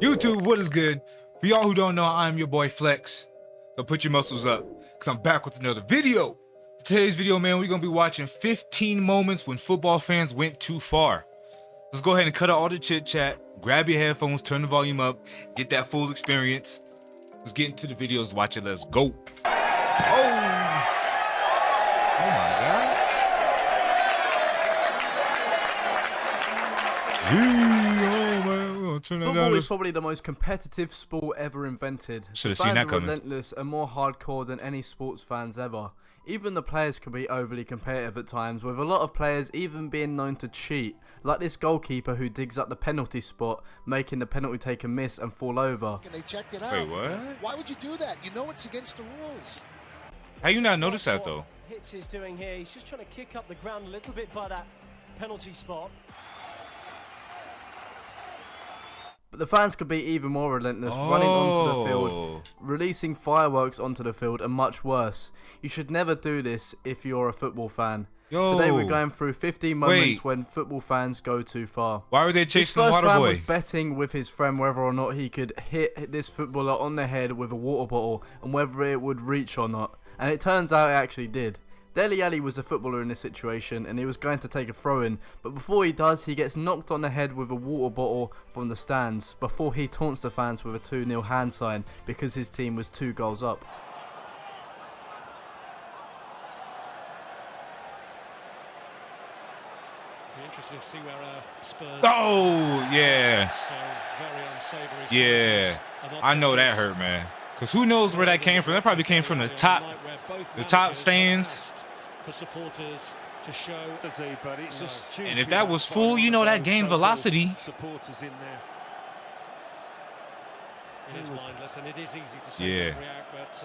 YouTube, what is good? For y'all who don't know, I'm your boy Flex. So put your muscles up, because I'm back with another video. For today's video, man, we're going to be watching 15 moments when football fans went too far. Let's go ahead and cut out all the chit chat, grab your headphones, turn the volume up, get that full experience. Let's get into the videos, watch it, let's go. Oh my God. Football is probably the most competitive sport ever invented. Should have seen that coming. Relentless and more hardcore than any sports fans ever. Even the players can be overly competitive at times, with a lot of players even being known to cheat, like this goalkeeper who digs up the penalty spot, making the penalty taker miss and fall over. They checked it out. Wait, what? Why would you do that? You know it's against the rules. How you not notice that though? Hitz is doing here. He's just trying to kick up the ground a little bit by that penalty spot. But the fans could be even more relentless, running onto the field, releasing fireworks onto the field, and much worse. You should never do this if you're a football fan. Today we're going through 15 moments when football fans go too far. Why were they chasing the water boy? This first fan boy? was betting with his friend whether or not he could hit this footballer on the head with a water bottle and whether it would reach or not. And it turns out it actually did. Dele Alli was a footballer in this situation and he was going to take a throw-in, but before he does, he gets knocked on the head with a water bottle from the stands before he taunts the fans with a 2-0 hand sign because his team was 2 goals up. Interesting to see where Spurs. Oh, yeah. So very unsavory. Yeah. I know that hurt, man. Because who knows where that came from? That probably came from the top stands. For supporters to show, but it's just and if that was full, you know that gained velocity. Supporters in there. It is mindless, and it is easy to see react, but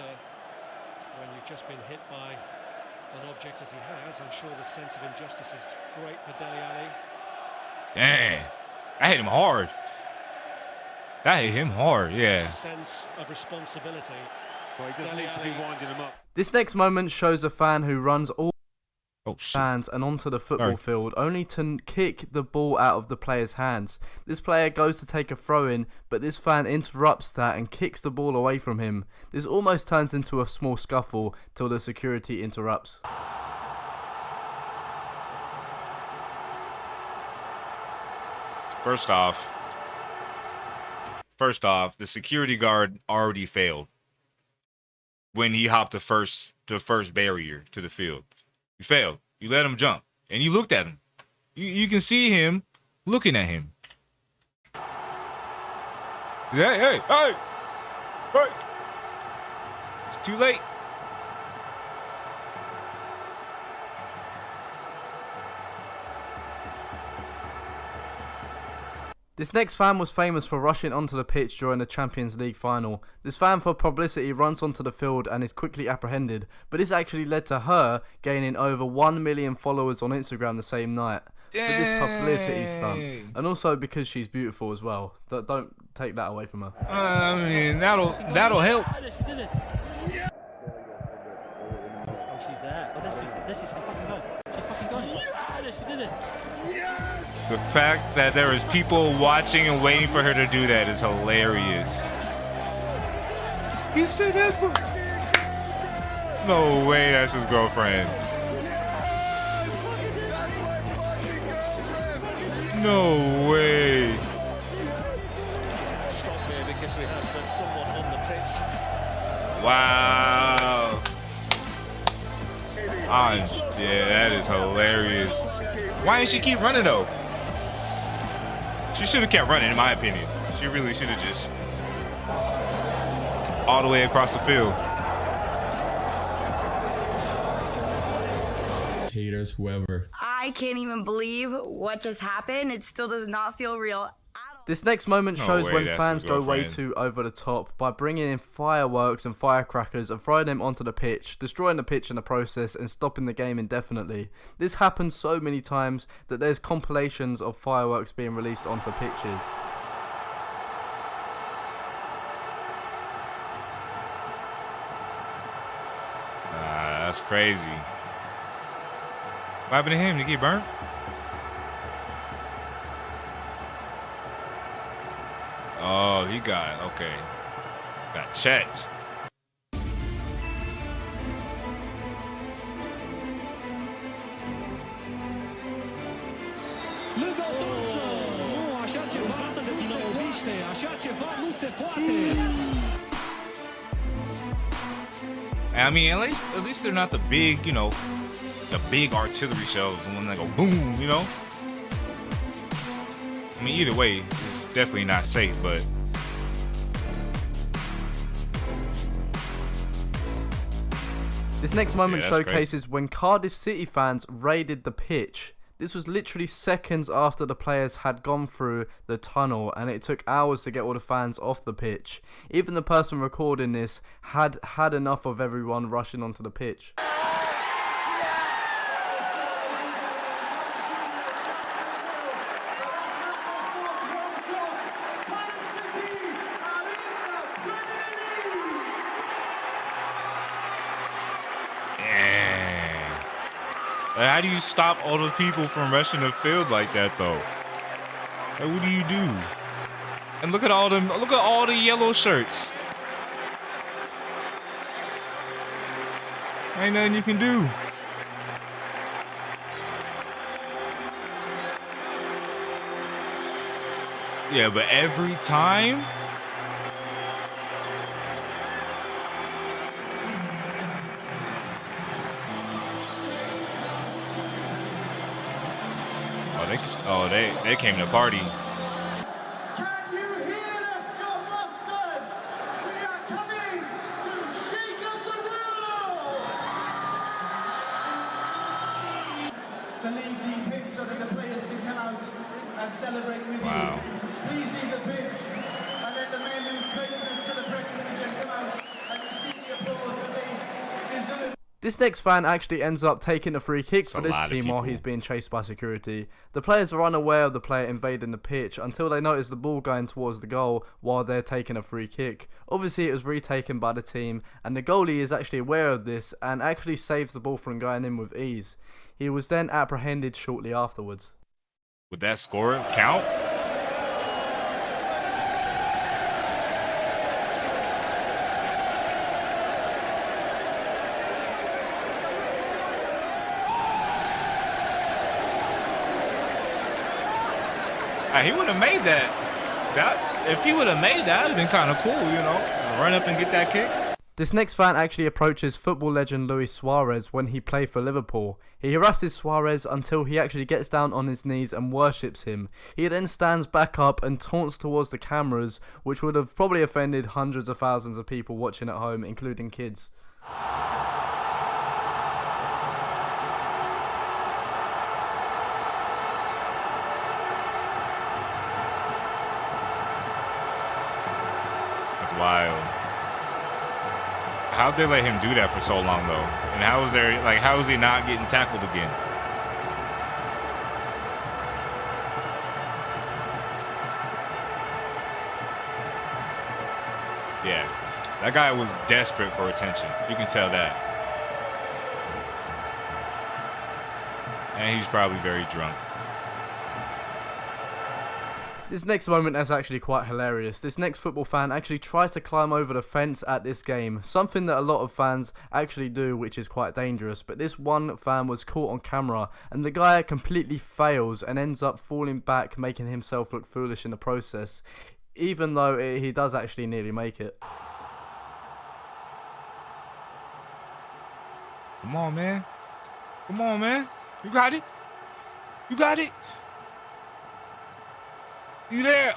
when you've just been hit by an object as he has, I'm sure the sense of injustice is great for Dele Alli. Dang, I hit him hard. That hit him hard, yeah. Sense of responsibility. Well, he doesn't need to be winding him up. This next moment shows a fan who runs all fans and onto the football field only to kick the ball out of the player's hands. This player goes to take a throw-in, but this fan interrupts that and kicks the ball away from him. This almost turns into a small scuffle till the security interrupts. First off, the security guard already failed when he hopped the first barrier to the field. You failed. You let him jump, and you looked at him. You can see him looking at him. Hey! It's too late. This next fan was famous for rushing onto the pitch during the Champions League final. This fan for publicity runs onto the field and is quickly apprehended, but this actually led to her gaining over 1 million followers on Instagram the same night. For this publicity stunt. And also because she's beautiful as well. Don't take that away from her. I mean, that'll help. Oh, she's there. Oh, she's fucking gone. She's fucking gone. Yes, she did it. The fact that there is people watching and waiting for her to do that is hilarious. You said that's no way that's his girlfriend. No way. Stop here because we have got someone on the pitch. Wow. Yeah, that is hilarious. Why didn't she keep running though? She should have kept running, in my opinion. She really should have just all the way across the field. Haters, whoever. I can't even believe what just happened. It still does not feel real. This next moment shows when fans go way too over the top by bringing in fireworks and firecrackers and throwing them onto the pitch, destroying the pitch in the process and stopping the game indefinitely. This happens so many times that there's compilations of fireworks being released onto pitches. That's crazy. What happened to him? Did he get burnt? Oh, he got checked. I mean, at least they're not the big, you know, the big artillery shells and when they go boom, you know. I mean, either way, it's definitely not safe, but. This next moment showcases when Cardiff City fans raided the pitch. This was literally seconds after the players had gone through the tunnel, and it took hours to get all the fans off the pitch. Even the person recording this had had enough of everyone rushing onto the pitch. How do you stop all those people from rushing the field like that, though? Like, what do you do? And look at all them. Look at all the yellow shirts. Ain't nothing you can do. Yeah, but every time. They came to party. Can you hear us, John Robson? We are coming to shake up the world. To leave the pitch so that the players can come out and celebrate with you. Please leave the pitch and let the men who created us to the Projectiles come out and receive the applause that they deserve. This next fan actually ends up taking a free kick for this team while he's being chased by security. The players are unaware of the player invading the pitch until they notice the ball going towards the goal while they're taking a free kick. Obviously it was retaken by the team, and the goalie is actually aware of this and actually saves the ball from going in with ease. He was then apprehended shortly afterwards. Would that score count? He would have made that. If he would have made that, it'd been kind of cool, you know. Run up and get that kick. This next fan actually approaches football legend Luis Suarez when he played for Liverpool. He harasses Suarez until he actually gets down on his knees and worships him. He then stands back up and taunts towards the cameras, which would have probably offended hundreds of thousands of people watching at home, including kids. Wild. How'd they let him do that for so long though? And how is he not getting tackled again? Yeah. That guy was desperate for attention. You can tell that. And he's probably very drunk. This next moment is actually quite hilarious. This next football fan actually tries to climb over the fence at this game, something that a lot of fans actually do, which is quite dangerous. But this one fan was caught on camera, and the guy completely fails and ends up falling back, making himself look foolish in the process, even though he does actually nearly make it. Come on, man. Come on, man. You got it. You got it. You there?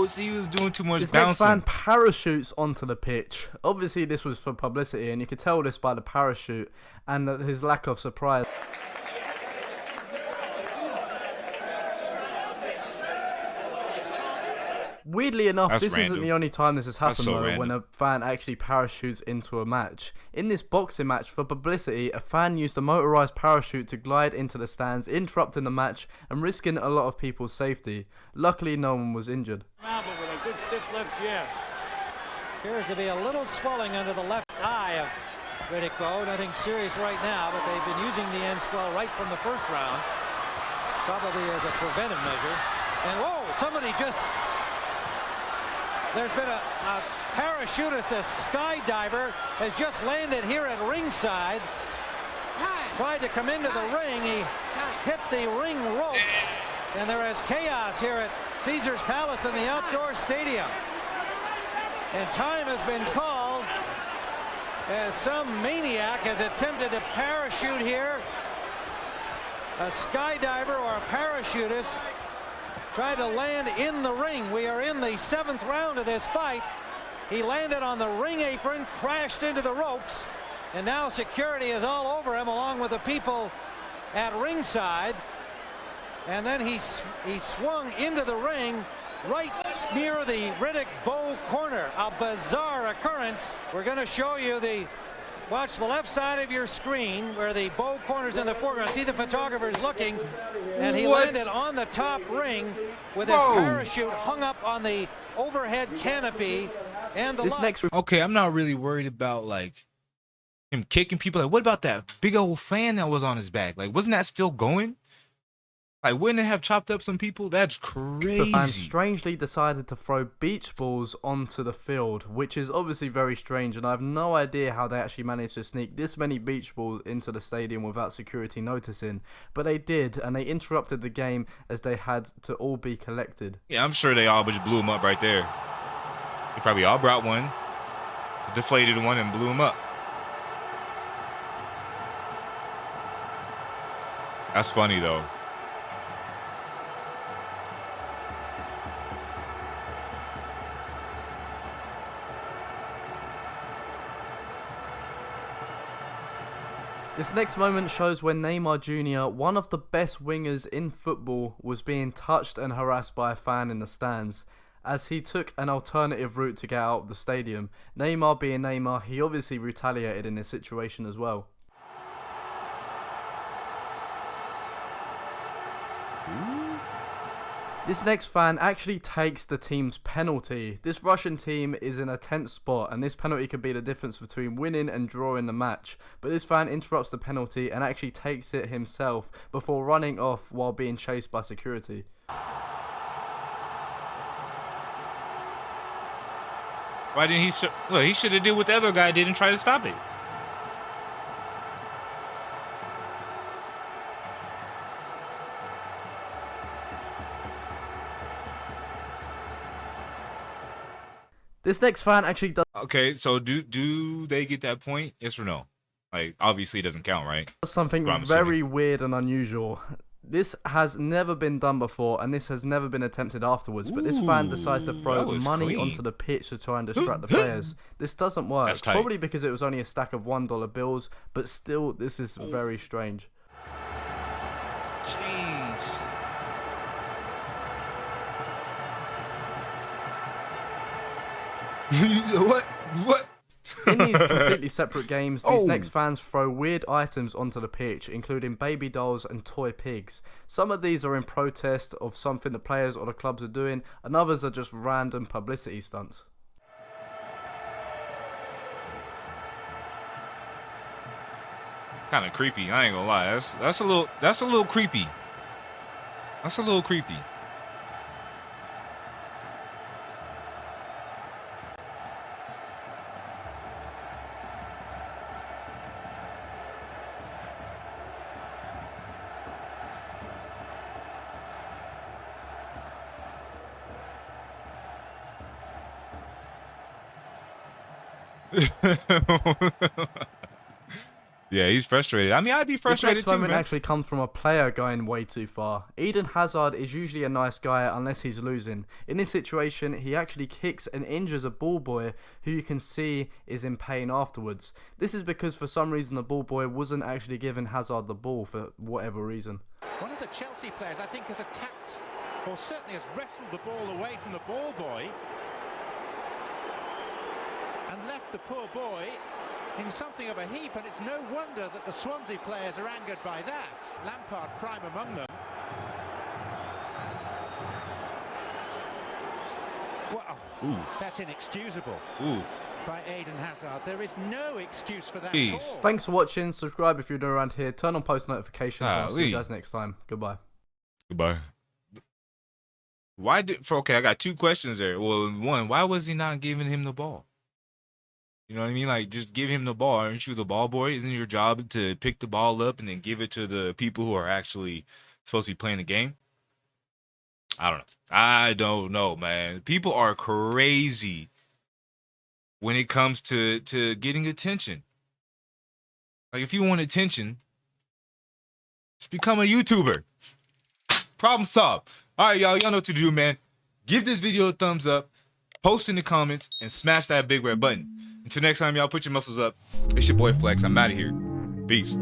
See, he was doing too much this bouncing. Next fan parachutes onto the pitch. Obviously, this was for publicity, and you could tell this by the parachute and his lack of surprise. Weirdly enough, this isn't the only time this has happened though, when a fan actually parachutes into a match. In this boxing match, for publicity, a fan used a motorised parachute to glide into the stands, interrupting the match and risking a lot of people's safety. Luckily, no one was injured. With a good stiff left jab. Appears to be a little swelling under the left eye of Riddick. Nothing serious right now, but they've been using the end swell right from the first round, probably as a preventive measure. Somebody just... There's been a parachutist, a skydiver, has just landed here at ringside. Tried to come into the ring. He hit the ring ropes. And there is chaos here at Caesar's Palace in the outdoor stadium. And time has been called as some maniac has attempted to parachute here. A skydiver or a parachutist tried to land in the ring. We are in the 7th round of this fight. He landed on the ring apron, crashed into the ropes, and now security is all over him along with the people at ringside. And then he swung into the ring right near the Riddick Bowe corner. A bizarre occurrence. We're going to show you watch the left side of your screen where the Bowe corner's in the foreground. See the photographer's looking, and he landed on the top ring with his parachute hung up on the overhead canopy. And okay, I'm not really worried about like him kicking people. Like, what about that big old fan that was on his back? Like, wasn't that still going? Like, wouldn't it have chopped up some people? That's crazy. The fans strangely decided to throw beach balls onto the field, which is obviously very strange, and I have no idea how they actually managed to sneak this many beach balls into the stadium without security noticing. But they did, and they interrupted the game as they had to all be collected. Yeah, I'm sure they all just blew him up right there. They probably all brought one, deflated one, and blew him up. That's funny, though. This next moment shows when Neymar Jr., one of the best wingers in football, was being touched and harassed by a fan in the stands. As he took an alternative route to get out of the stadium, Neymar being Neymar, he obviously retaliated in this situation as well. This next fan actually takes the team's penalty. This Russian team is in a tense spot, and this penalty could be the difference between winning and drawing the match. But this fan interrupts the penalty and actually takes it himself before running off while being chased by security. Why didn't he? Well, he should have did what the other guy did and try to stop it. This next fan actually does Okay, so do they get that point? Yes or no? Like, obviously it doesn't count, right? something very weird and unusual. This has never been done before, and this has never been attempted afterwards. But this fan decides to throw money onto the pitch to try and distract the players. This doesn't work. That's tight. Probably because it was only a stack of $1 bills, but still, this is very strange. Jeez. What? In these completely separate games, these next fans throw weird items onto the pitch, including baby dolls and toy pigs. Some of these are in protest of something the players or the clubs are doing, and others are just random publicity stunts. Kind of creepy. I ain't gonna lie. That's a little creepy. That's a little creepy. Yeah, he's frustrated. I mean, I'd be frustrated this too, next moment man. actually comes from a player going way too far. Eden Hazard is usually a nice guy unless he's losing. In this situation, he actually kicks and injures a ball boy who you can see is in pain afterwards. This is because for some reason the ball boy wasn't actually giving Hazard the ball for whatever reason. One of the Chelsea players, I think, has attacked, or certainly has wrestled the ball away from the ball boy and left the poor boy in something of a heap, and it's no wonder that the Swansea players are angered by that. Lampard prime among them. Wow, that's inexcusable. By Eden Hazard. There is no excuse for that at all. Thanks for watching. Subscribe if you're new around here. Turn on post notifications. And I'll see you guys next time. Goodbye. Goodbye. Why did okay? I got two questions there. Well, one, why was he not giving him the ball? You know what I mean? Like, just give him the ball. Aren't you the ball boy? Isn't your job to pick the ball up and then give it to the people who are actually supposed to be playing the game? I don't know, man. People are crazy when it comes to getting attention. Like, if you want attention, just become a YouTuber. Problem solved. All right, y'all know what to do, man. Give this video a thumbs up, post in the comments, and smash that big red button. Until next time, y'all, put your muscles up. It's your boy Flex. I'm out of here. Peace.